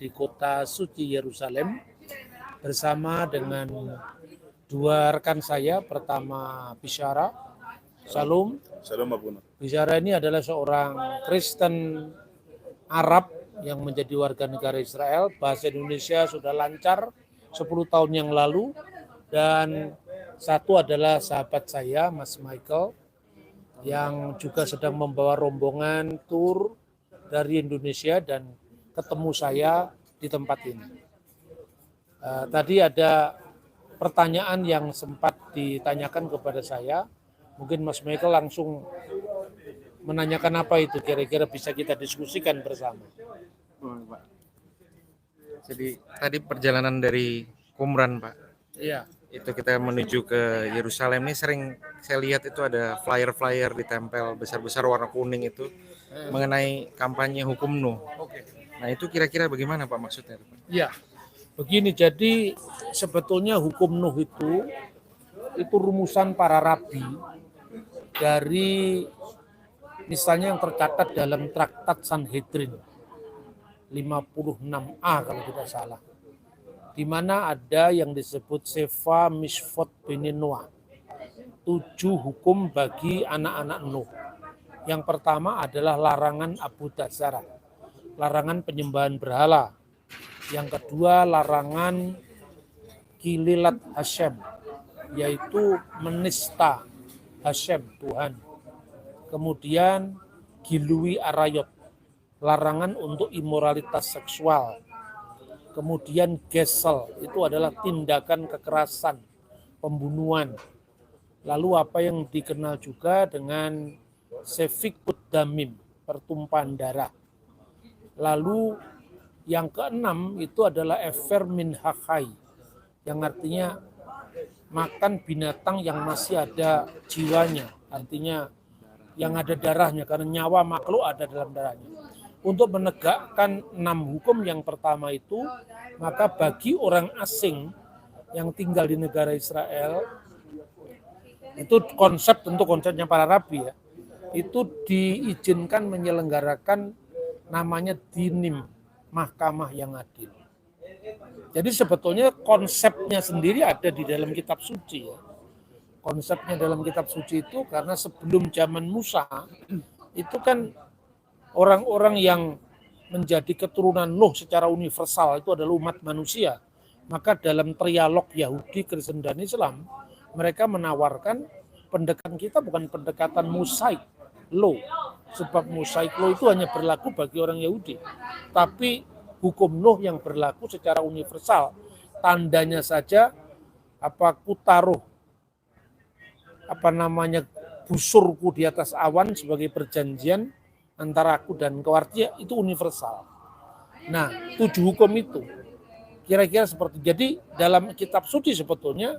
di kota suci Yerusalem bersama dengan dua rekan saya. Pertama Bisyara, Shalom. Shalom Abuna. Bisyara ini adalah seorang Kristen Arab yang menjadi warga negara Israel. Bahasa Indonesia sudah lancar 10 tahun yang lalu. Dan satu adalah sahabat saya, Mas Michael, yang juga sedang membawa rombongan tur dari Indonesia dan ketemu saya di tempat ini. Tadi ada pertanyaan yang sempat ditanyakan kepada saya. Mungkin Mas Michael langsung menanyakan apa itu, kira-kira bisa kita diskusikan bersama. Pak. Jadi tadi perjalanan dari Qumran, Pak. Iya. Itu kita menuju ke Yerusalem ini sering saya lihat itu ada flyer-flyer ditempel besar-besar warna kuning itu mengenai kampanye hukum Nuh. Oke. Nah itu kira-kira bagaimana Pak maksudnya? Iya. Begini, jadi sebetulnya hukum Nuh itu rumusan para rabi dari misalnya yang tercatat dalam traktat Sanhedrin 56a kalau tidak salah, di mana ada yang disebut Sefa Mishvot Beni Noah, 7 hukum bagi anak-anak Nuh. Yang pertama adalah larangan Abu Dzara, larangan penyembahan berhala. Yang kedua larangan Kililat Hashem, yaitu menista Hashem, Tuhan. Kemudian Gilui Arayot, larangan untuk imoralitas seksual. Kemudian gesel, itu adalah tindakan kekerasan, pembunuhan. Lalu apa yang dikenal juga dengan sefikut damim, pertumpahan darah. Lalu yang keenam itu adalah efer min hakai, yang artinya makan binatang yang masih ada jiwanya, artinya yang ada darahnya, karena nyawa makhluk ada dalam darahnya. Untuk menegakkan 6 hukum yang pertama itu, maka bagi orang asing yang tinggal di negara Israel, itu tentu konsepnya para rabi ya, itu diizinkan menyelenggarakan namanya dinim, mahkamah yang adil. Jadi sebetulnya konsepnya sendiri ada di dalam kitab suci ya. Konsepnya dalam kitab suci itu karena sebelum zaman Musa, itu kan orang-orang yang menjadi keturunan Nuh secara universal itu adalah umat manusia. Maka dalam trialog Yahudi, Kristen, dan Islam, mereka menawarkan pendekatan kita bukan pendekatan Mosaic law. Sebab Mosaic law itu hanya berlaku bagi orang Yahudi. Tapi hukum Nuh yang berlaku secara universal. Tandanya saja, aku taruh busurku di atas awan sebagai perjanjian antara aku dan kau, artinya itu universal. Nah, 7 hukum itu kira-kira seperti. Jadi dalam kitab suci sebetulnya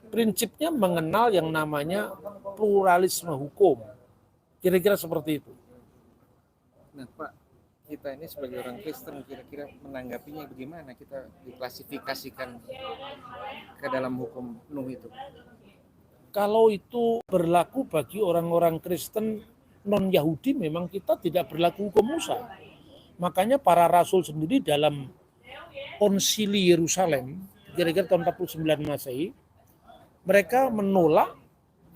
prinsipnya mengenal yang namanya pluralisme hukum. Kira-kira seperti itu. Nah Pak, kita ini sebagai orang Kristen kira-kira menanggapinya bagaimana? Kita diklasifikasikan ke dalam hukum Nuh itu. Kalau itu berlaku bagi orang-orang Kristen non-Yahudi, memang kita tidak berlaku hukum Musa. Makanya para rasul sendiri dalam konsili Yerusalem, kira-kira tahun 49 Masehi, mereka menolak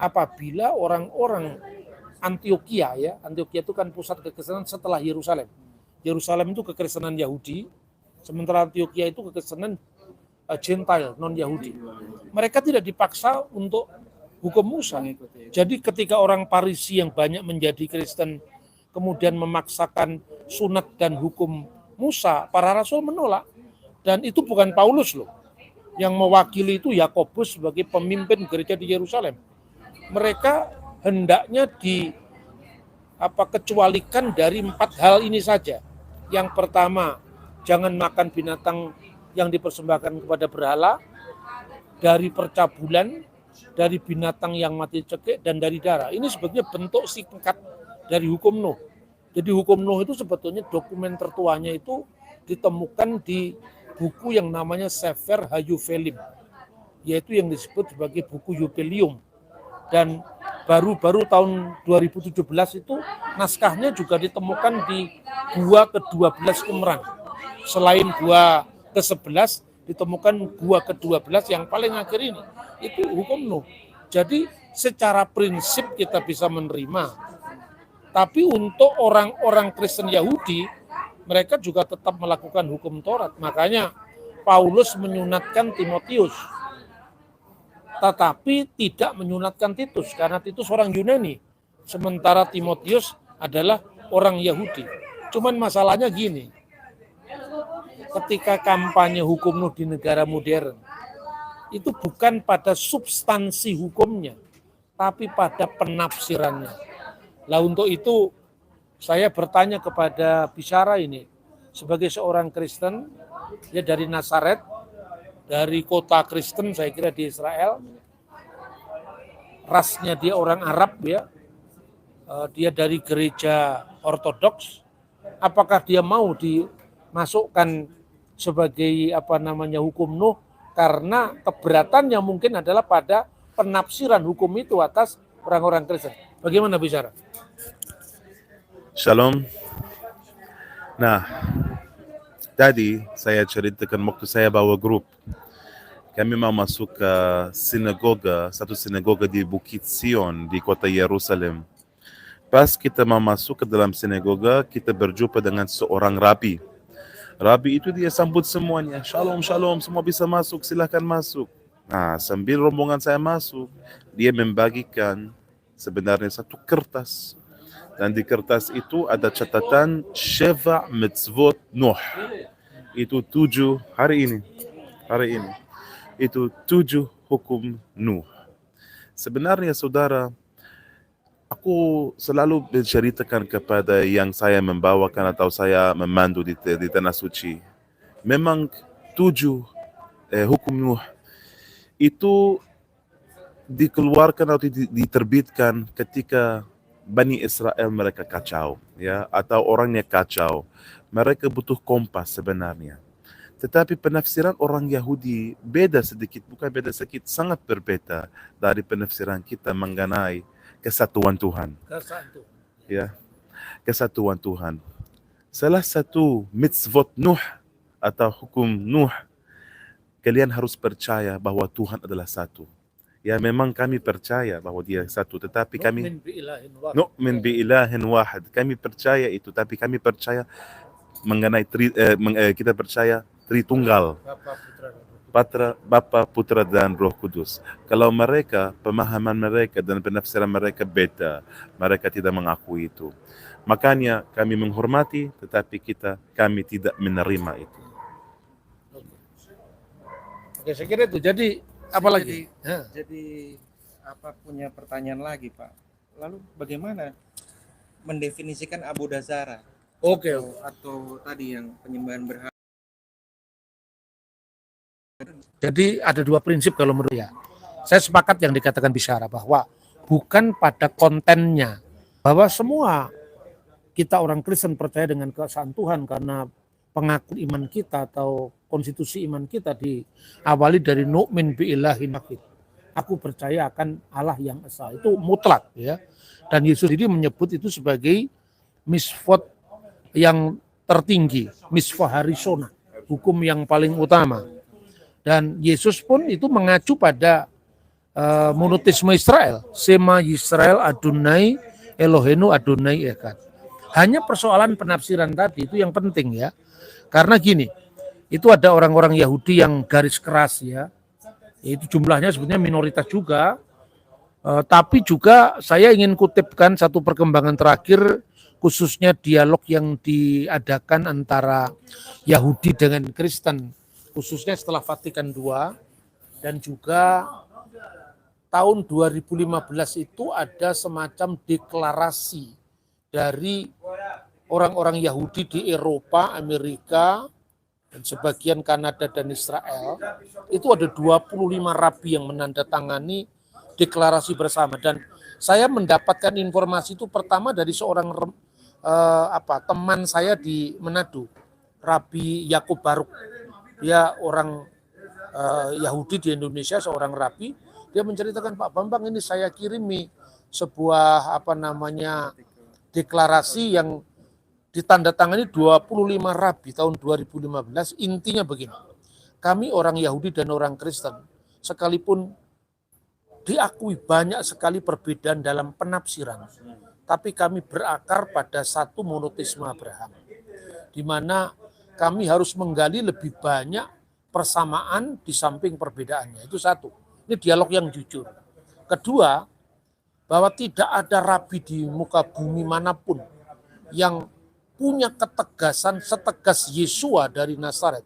apabila orang-orang Antioquia ya, Antioquia itu kan pusat kekristenan setelah Yerusalem. Yerusalem itu kekristenan Yahudi, sementara Antioquia itu kekristenan Gentile, non-Yahudi. Mereka tidak dipaksa untuk hukum Musa. Jadi ketika orang Parisi yang banyak menjadi Kristen kemudian memaksakan sunat dan hukum Musa, para rasul menolak. Dan itu bukan Paulus loh. Yang mewakili itu Yakobus sebagai pemimpin gereja di Yerusalem. Mereka hendaknya kecualikan dari 4 hal ini saja. Yang pertama, jangan makan binatang yang dipersembahkan kepada berhala, dari percabulan, dari binatang yang mati cekik, dan dari darah. Ini sebetulnya bentuk singkat dari hukum Nuh. Jadi hukum Nuh itu sebetulnya dokumen tertuanya itu ditemukan di buku yang namanya Sefer Hayuvelim, yaitu yang disebut sebagai buku Yubelium. Dan baru-baru tahun 2017 itu naskahnya juga ditemukan di Gua ke-12 Qumran. selain gua ke-11 ditemukan gua ke-12 yang paling akhir ini, itu hukum Nuh. Jadi secara prinsip kita bisa menerima. Tapi untuk orang-orang Kristen Yahudi, mereka juga tetap melakukan hukum Taurat. Makanya Paulus menyunatkan Timotius, tetapi tidak menyunatkan Titus, karena Titus orang Yunani, sementara Timotius adalah orang Yahudi. Cuman masalahnya gini, ketika kampanye hukum Nuh di negara modern, itu bukan pada substansi hukumnya, tapi pada penafsirannya. Lah untuk itu saya bertanya kepada bicara ini, sebagai seorang Kristen, dia dari Nazaret, dari kota Kristen saya kira di Israel, rasnya dia orang Arab ya, dia dari gereja Ortodoks, apakah dia mau dimasukkan sebagai hukum Nuh, karena keberatannya mungkin adalah pada penafsiran hukum itu atas orang-orang Kristen. Bagaimana bicara? Shalom. Nah, tadi saya ceritakan waktu saya bawa grup. Kami mau masuk ke satu sinagoga di Bukit Sion di kota Yerusalem. Pas kita mau masuk ke dalam sinagoga, kita berjumpa dengan seorang rabi. Rabi itu dia sambut semuanya, shalom, shalom, semua bisa masuk, silahkan masuk. Nah, sambil rombongan saya masuk, dia membagikan sebenarnya satu kertas. Dan di kertas itu ada catatan Sheva Mitzvot Nuh. Itu 7 hari ini. Itu 7 hukum Nuh. Sebenarnya saudara, aku selalu menceritakan kepada yang saya membawakan atau saya memandu di Tanah Suci. Memang 7 hukum Nuh itu dikeluarkan atau diterbitkan ketika Bani Israel mereka kacau, ya, atau orangnya kacau. Mereka butuh kompas sebenarnya. Tetapi penafsiran orang Yahudi beda sedikit, bukan beda sedikit, sangat berbeda dari penafsiran kita mengenai kesatuan Tuhan. Ya, kesatuan Tuhan. Salah satu mitzvot Nuh atau hukum Nuh, kalian harus percaya bahwa Tuhan adalah satu. Ya, memang kami percaya bahwa dia satu, tetapi kami nu'min bi ilahin wahid. Kami percaya itu, tapi kami percaya mengenai kita percaya Tritunggal. Bapa, Putra, dan Roh Kudus. Kalau mereka, pemahaman mereka dan penafsiran mereka beda, mereka tidak mengakui itu. Makanya kami menghormati, tetapi kami tidak menerima itu. Oke, saya kira itu. Jadi apa lagi? Jadi punya pertanyaan lagi, Pak. Lalu bagaimana mendefinisikan Abu Dazara? Oke. Atau tadi yang penyembahan berhala. Jadi ada 2 prinsip kalau menurut saya. Saya sepakat yang dikatakan bicara bahwa bukan pada kontennya, bahwa semua kita orang Kristen percaya dengan keesaan Tuhan karena pengakuan iman kita atau konstitusi iman kita diawali dari nu'min bi ilahin wahid. Aku percaya akan Allah yang esa. Itu mutlak ya. Dan Yesus ini menyebut itu sebagai misfot yang tertinggi, misfah harisona, hukum yang paling utama. Dan Yesus pun itu mengacu pada monoteisme Israel, Sema Yisrael Adonai Elohenu Adonai Echad. Hanya persoalan penafsiran tadi itu yang penting ya. Karena gini, itu ada orang-orang Yahudi yang garis keras ya. Itu jumlahnya sebetulnya minoritas juga. Tapi juga saya ingin kutipkan satu perkembangan terakhir, khususnya dialog yang diadakan antara Yahudi dengan Kristen, khususnya setelah Vatikan II, dan juga tahun 2015 itu ada semacam deklarasi dari orang-orang Yahudi di Eropa, Amerika, dan sebagian Kanada dan Israel. Itu ada 25 rabi yang menandatangani deklarasi bersama. Dan saya mendapatkan informasi itu pertama dari seorang teman saya di Manado, Rabi Yakub Baruk. Dia orang Yahudi di Indonesia, seorang rabi. Dia menceritakan, Pak Bambang, ini saya kirimi sebuah deklarasi yang ditandatangani 25 rabi tahun 2015. Intinya begini, kami orang Yahudi dan orang Kristen, sekalipun diakui banyak sekali perbedaan dalam penafsiran, tapi kami berakar pada satu monoteisme Abraham, di mana kami harus menggali lebih banyak persamaan di samping perbedaannya. Itu satu. Ini dialog yang jujur. Kedua, bahwa tidak ada rabi di muka bumi manapun yang punya ketegasan setegas Yesua dari Nazaret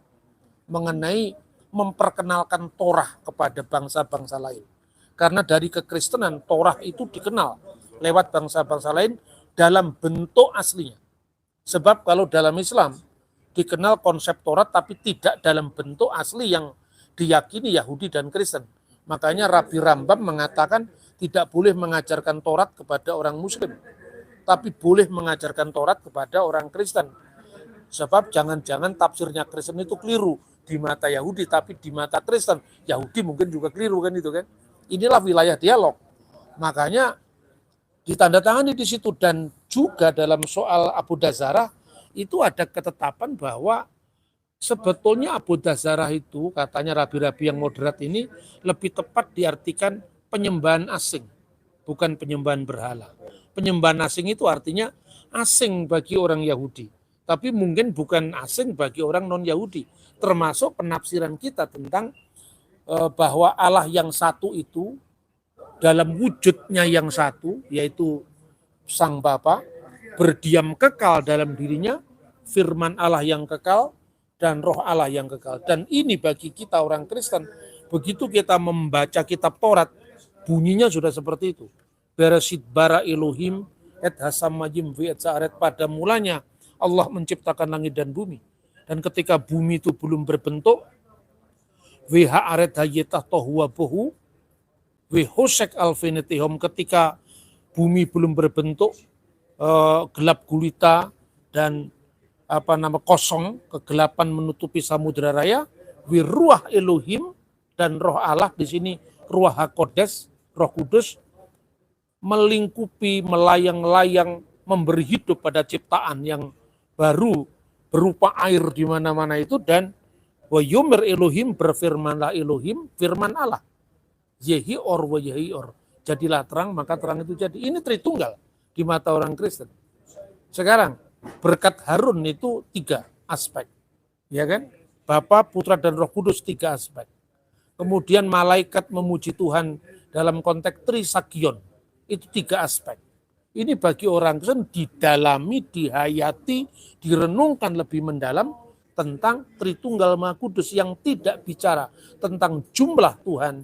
mengenai memperkenalkan Torah kepada bangsa-bangsa lain. Karena dari kekristenan, Torah itu dikenal lewat bangsa-bangsa lain dalam bentuk aslinya. Sebab kalau dalam Islam dikenal konsep Taurat tapi tidak dalam bentuk asli yang diyakini Yahudi dan Kristen. Makanya Rabi Rambam mengatakan tidak boleh mengajarkan Taurat kepada orang Muslim, tapi boleh mengajarkan Taurat kepada orang Kristen. Sebab jangan-jangan tafsirnya Kristen itu keliru di mata Yahudi, tapi di mata Kristen Yahudi mungkin juga keliru kan itu kan. Inilah wilayah dialog. Makanya ditandatangani di situ, dan juga dalam soal Abu Dzarah itu ada ketetapan bahwa sebetulnya Abu Dzarah itu katanya rabi-rabi yang moderat ini lebih tepat diartikan penyembahan asing, bukan penyembahan berhala. Penyembahan asing itu artinya asing bagi orang Yahudi, tapi mungkin bukan asing bagi orang non-Yahudi. Termasuk penafsiran kita tentang bahwa Allah yang satu itu dalam wujudnya yang satu, yaitu Sang Bapa, berdiam kekal dalam dirinya, firman Allah yang kekal, dan roh Allah yang kekal. Dan ini bagi kita orang Kristen, begitu kita membaca kitab Taurat, bunyinya sudah seperti itu. Bereshit bara Elohim et hasam majim vi et sa'aret, pada mulanya Allah menciptakan langit dan bumi. Dan ketika bumi itu belum berbentuk, Wiha aret hayetah tohuwa bohu, wihosek alfinetihom, ketika bumi belum berbentuk, gelap gulita dan kosong, kegelapan menutupi samudera raya, wiruah Elohim, dan roh Allah di sini ruah hakodes, roh kudus, melingkupi, melayang-layang, memberi hidup pada ciptaan yang baru berupa air di mana-mana itu, dan wa yumir Elohim, berfirmanlah Elohim, firman Allah. Yehi or wa yehi or. Jadilah terang, maka terang itu jadi. Ini Tritunggal di mata orang Kristen. Sekarang berkat Harun itu 3 aspek. Ya kan? Bapa, Putra, dan Roh Kudus 3 aspek. Kemudian malaikat memuji Tuhan dalam konteks Trisagion. Itu 3 aspek. Ini bagi orang Kristen didalami, dihayati, direnungkan lebih mendalam tentang Tritunggal Maha Kudus yang tidak bicara tentang jumlah Tuhan,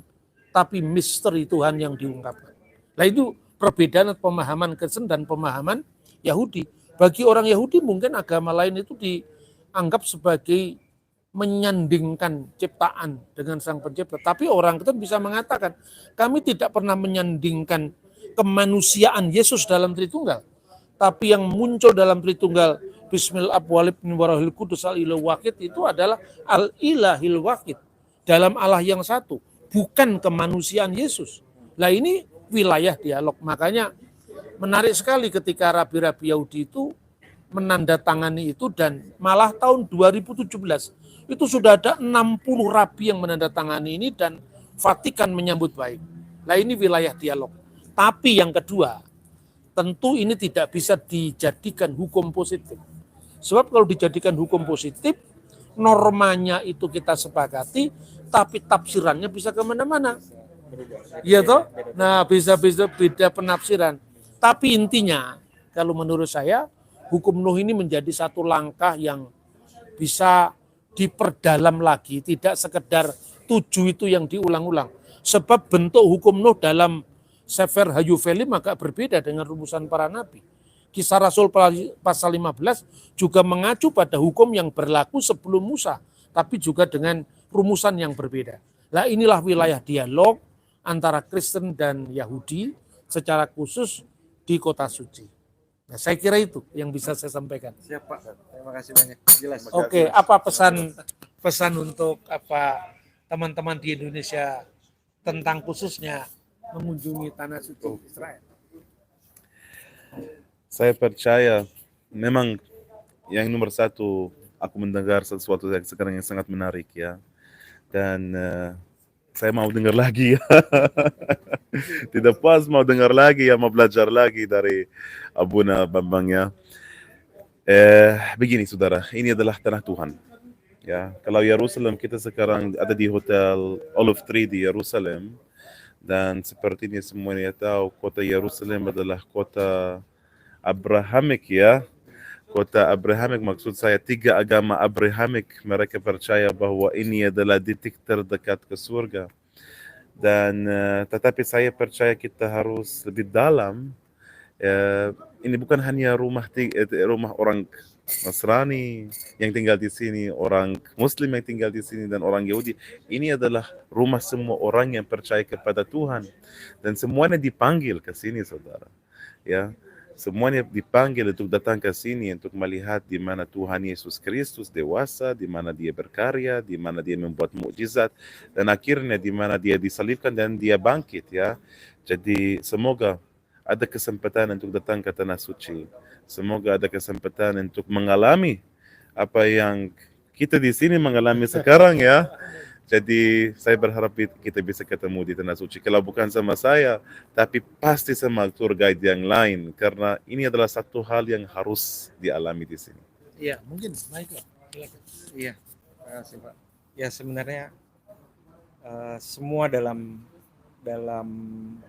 tapi misteri Tuhan yang diungkapkan. Nah itu perbedaan pemahaman Kristen dan pemahaman Yahudi. Bagi orang Yahudi mungkin agama lain itu dianggap sebagai menyandingkan ciptaan dengan Sang Pencipta. Tapi orang Kristen bisa mengatakan, kami tidak pernah menyandingkan kemanusiaan Yesus dalam Tritunggal. Tapi yang muncul dalam Tritunggal, Bismillah walib min warahil kudus al-ilah wahid, itu adalah al-ilahil wahid, dalam Allah yang satu, bukan kemanusiaan Yesus. Nah ini wilayah dialog. Makanya menarik sekali ketika rabi-rabi Yahudi itu menandatangani itu, dan malah tahun 2017 itu sudah ada 60 rabi yang menandatangani ini, dan Vatikan menyambut baik. Nah ini wilayah dialog. Tapi yang kedua, tentu ini tidak bisa dijadikan hukum positif. Sebab kalau dijadikan hukum positif, normanya itu kita sepakati, tapi tafsirannya bisa kemana-mana. Iya toh? Nah bisa-bisa beda penafsiran. Tapi intinya, kalau menurut saya, hukum Nuh ini menjadi satu langkah yang bisa diperdalam lagi, tidak sekedar 7 itu yang diulang-ulang. Sebab bentuk hukum Nuh dalam Sefer Hayuvelim agak berbeda dengan rumusan para nabi. Kisah Rasul pasal 15 juga mengacu pada hukum yang berlaku sebelum Musa, tapi juga dengan rumusan yang berbeda. Nah inilah wilayah dialog antara Kristen dan Yahudi secara khusus di Kota Suci. Nah, saya kira itu yang bisa saya sampaikan. Siap Pak, terima kasih banyak. Jelas. Oke, apa pesan untuk teman-teman di Indonesia tentang khususnya mengunjungi Tanah Suci Israel? Saya percaya memang yang nomor satu, aku mendengar sesuatu yang sekarang yang sangat menarik ya. Dan saya mau dengar lagi ya. Tidak puas mau dengar lagi ya, mau belajar lagi dari Abuna Bambang ya. Begini saudara, ini adalah tanah Tuhan. Ya, kalau Yerusalem kita sekarang ada di Hotel Olive Tree di Yerusalem, dan sepertinya semuanya tahu kota Yerusalem adalah kota Abrahamik ya. Kota Abrahamik maksud saya 3 agama Abrahamik, mereka percaya bahwa ini adalah titik terdekat ke surga. Dan tetapi saya percaya kita harus lebih dalam. Ini bukan hanya rumah orang Nasrani yang tinggal di sini, orang Muslim yang tinggal di sini, dan orang Yahudi. Ini adalah rumah semua orang yang percaya kepada Tuhan, dan semuanya dipanggil ke sini, saudara. Ya, semuanya dipanggil untuk datang ke sini untuk melihat di mana Tuhan Yesus Kristus dewasa, di mana Dia berkarya, di mana Dia membuat mukjizat, dan akhirnya di mana Dia disalibkan dan Dia bangkit. Ya, jadi semoga ada kesempatan untuk datang ke Tanah Suci. Semoga ada kesempatan untuk mengalami apa yang kita di sini mengalami sekarang ya. Jadi saya berharap kita bisa ketemu di Tanah Suci. Kalau bukan sama saya, tapi pasti sama tour guide yang lain. Karena ini adalah satu hal yang harus dialami di sini. Iya, mungkin baiklah. Iya, terima kasih Pak. Ya sebenarnya semua dalam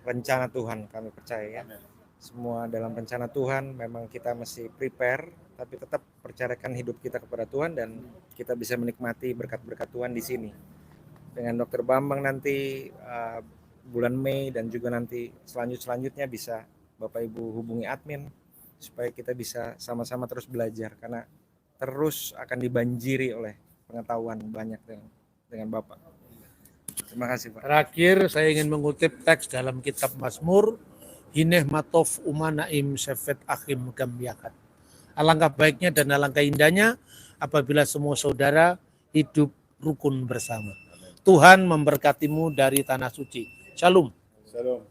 rencana Tuhan, kami percaya ya. Semua dalam rencana Tuhan, memang kita mesti prepare, tapi tetap percayakan hidup kita kepada Tuhan, dan kita bisa menikmati berkat-berkat Tuhan di sini. Dengan Dr. Bambang nanti bulan Mei, dan juga nanti selanjutnya bisa Bapak Ibu hubungi admin supaya kita bisa sama-sama terus belajar, karena terus akan dibanjiri oleh pengetahuan banyak dengan Bapak. Terima kasih Pak. Terakhir saya ingin mengutip teks dalam kitab Mazmur, Hineh Matov Umanaim Sefet Achim Gam Yakat. Alangkah baiknya dan alangkah indahnya apabila semua saudara hidup rukun bersama. Tuhan memberkatimu dari Tanah Suci. Shalom. Shalom.